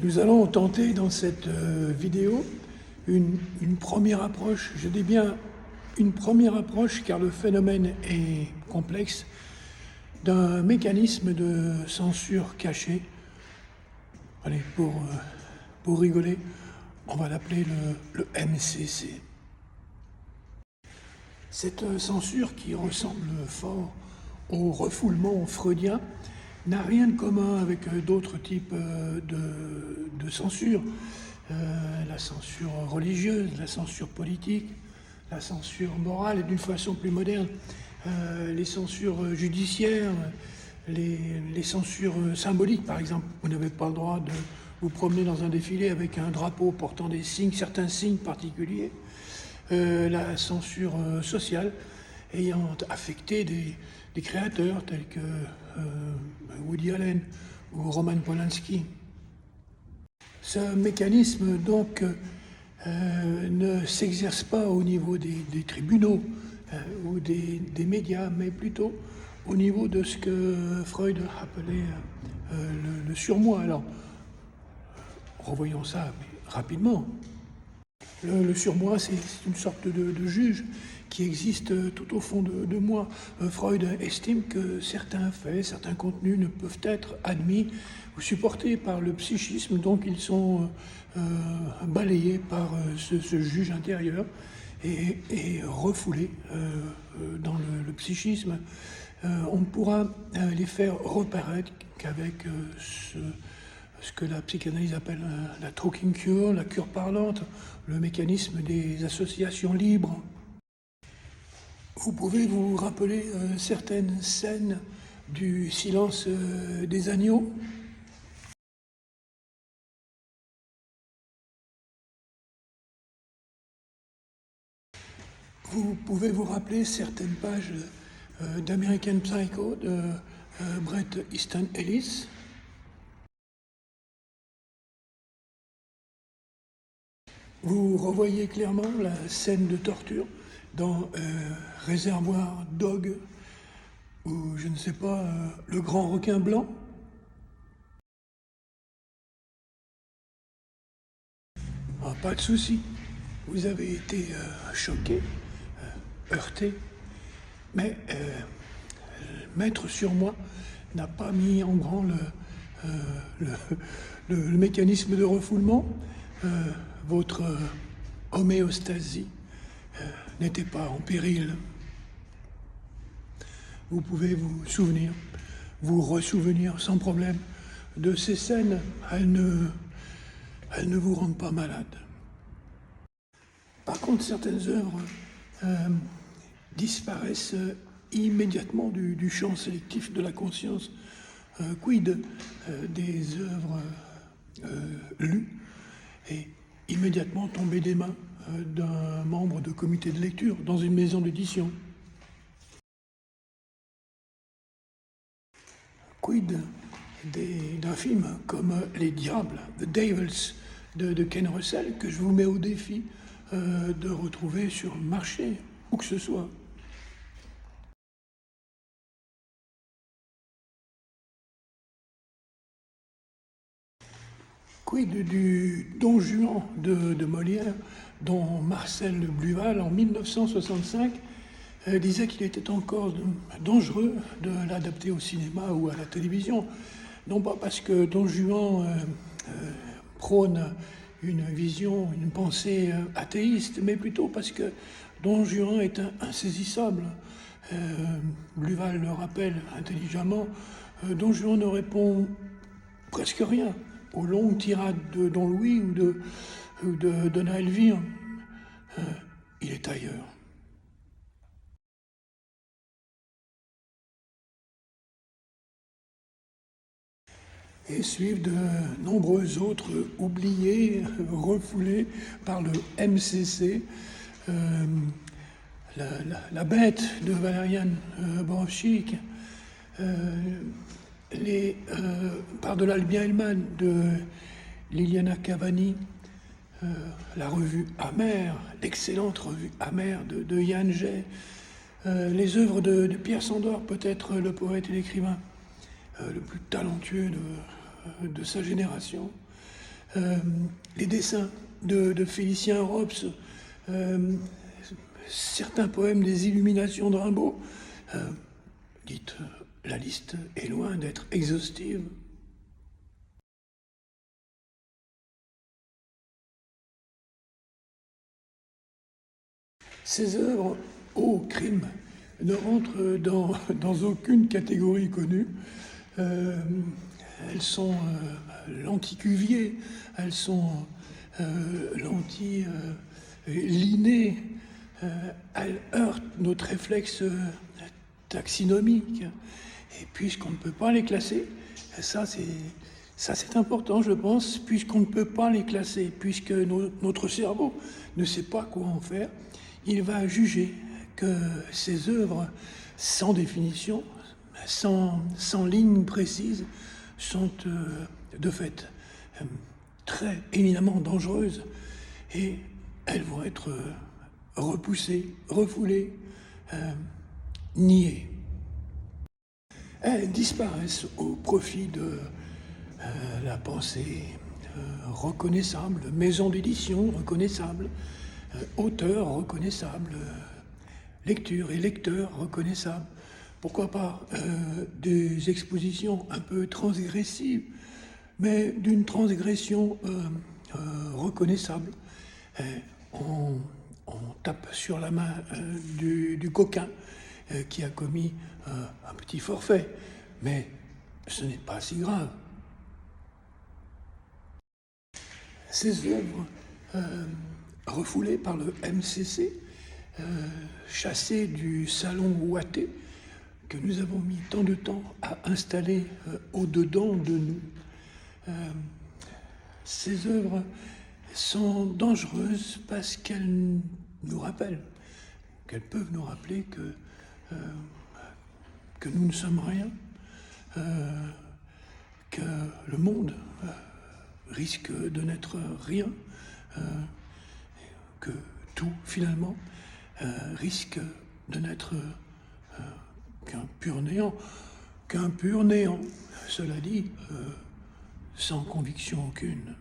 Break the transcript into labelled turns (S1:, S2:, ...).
S1: Nous allons tenter dans cette vidéo une première approche, je dis bien une première approche car le phénomène est complexe, d'un mécanisme de censure caché. Allez, pour rigoler, on va l'appeler le MCC. Cette censure qui ressemble fort au refoulement freudien n'a rien de commun avec d'autres types de censure. La censure religieuse, la censure politique, la censure morale et d'une façon plus moderne, les censures judiciaires, les censures symboliques par exemple. Vous n'avez pas le droit de vous promener dans un défilé avec un drapeau portant des signes, certains signes particuliers. La censure sociale ayant affecté des créateurs tels que Woody Allen ou Roman Polanski. Ce mécanisme donc ne s'exerce pas au niveau des tribunaux ou des médias, mais plutôt au niveau de ce que Freud appelait le surmoi. Alors, revoyons ça rapidement. Le surmoi, c'est une sorte de juge qui existe tout au fond de moi. Freud estime que certains faits, certains contenus ne peuvent être admis ou supportés par le psychisme, donc ils sont balayés par ce juge intérieur et refoulés dans le psychisme. On ne pourra les faire reparaître qu'avec ce que la psychanalyse appelle la talking cure, la cure parlante, le mécanisme des associations libres. Vous pouvez vous rappeler certaines scènes du silence des agneaux ? Vous pouvez vous rappeler certaines pages d'American Psycho de Bret Easton Ellis ? Vous revoyez clairement la scène de torture dans Réservoir Dog, ou je ne sais pas, le grand requin blanc. Ah, pas de souci, vous avez été choqué, heurté, mais Maître sur moi n'a pas mis en branle le mécanisme de refoulement. Votre homéostasie n'était pas en péril. Vous pouvez vous souvenir, vous ressouvenir sans problème de ces scènes. Elles ne vous rendent pas malade. Par contre, certaines œuvres disparaissent immédiatement du champ sélectif de la conscience. Quid des œuvres lues et immédiatement tombées des mains d'un membre de comité de lecture dans une maison d'édition. Quid d'un film comme Les Diables, The Devils, de Ken Russell, que je vous mets au défi de retrouver sur le marché, où que ce soit. Quid du Don Juan de Molière, dont Marcel Bluval, en 1965, disait qu'il était encore dangereux de l'adapter au cinéma ou à la télévision. Non pas parce que Don Juan prône une vision, une pensée athéiste, mais plutôt parce que Don Juan est insaisissable. Bluval le rappelle intelligemment, Don Juan ne répond presque rien aux longues tirades de Don Louis ou de Donna Elvire. Il est ailleurs. Et suivent de nombreux autres oubliés, refoulés par le MCC. La bête de Valérian Borowczyk, Par-delà le bien et le mal de Liliana Cavani, la revue Amère, l'excellente revue Amère de Yann Jay, les œuvres de Pierre Sandor, peut-être le poète et l'écrivain le plus talentueux de sa génération, euh, les dessins de Félicien Rops, certains poèmes des Illuminations de Rimbaud. Dites, la liste est loin d'être exhaustive. Ces œuvres, ô crime, ne rentrent dans aucune catégorie connue. Elles sont l'anti-Cuvier, elles sont l'anti-Linné, elles heurtent notre réflexe taxinomique. Et puisqu'on ne peut pas les classer, ça c'est important, je pense, puisqu'on ne peut pas les classer, puisque notre cerveau ne sait pas quoi en faire, il va juger que ces œuvres, sans définition, sans ligne précise, sont de fait très éminemment dangereuses et elles vont être repoussées, refoulées, niées. Elles disparaissent au profit de la pensée reconnaissable, maison d'édition reconnaissable, auteur reconnaissable, lecture et lecteur reconnaissable. Pourquoi pas des expositions un peu transgressives, mais d'une transgression reconnaissable. On tape sur la main du coquin qui a commis un petit forfait, mais ce n'est pas si grave. Ces œuvres refoulées par le MCC, chassées du salon ouaté, que nous avons mis tant de temps à installer au-dedans de nous. Ces œuvres sont dangereuses parce qu'elles nous rappellent, qu'elles peuvent nous rappeler que nous ne sommes rien, que le monde risque de n'être rien, que tout finalement risque de n'être qu'un pur néant, cela dit, sans conviction aucune.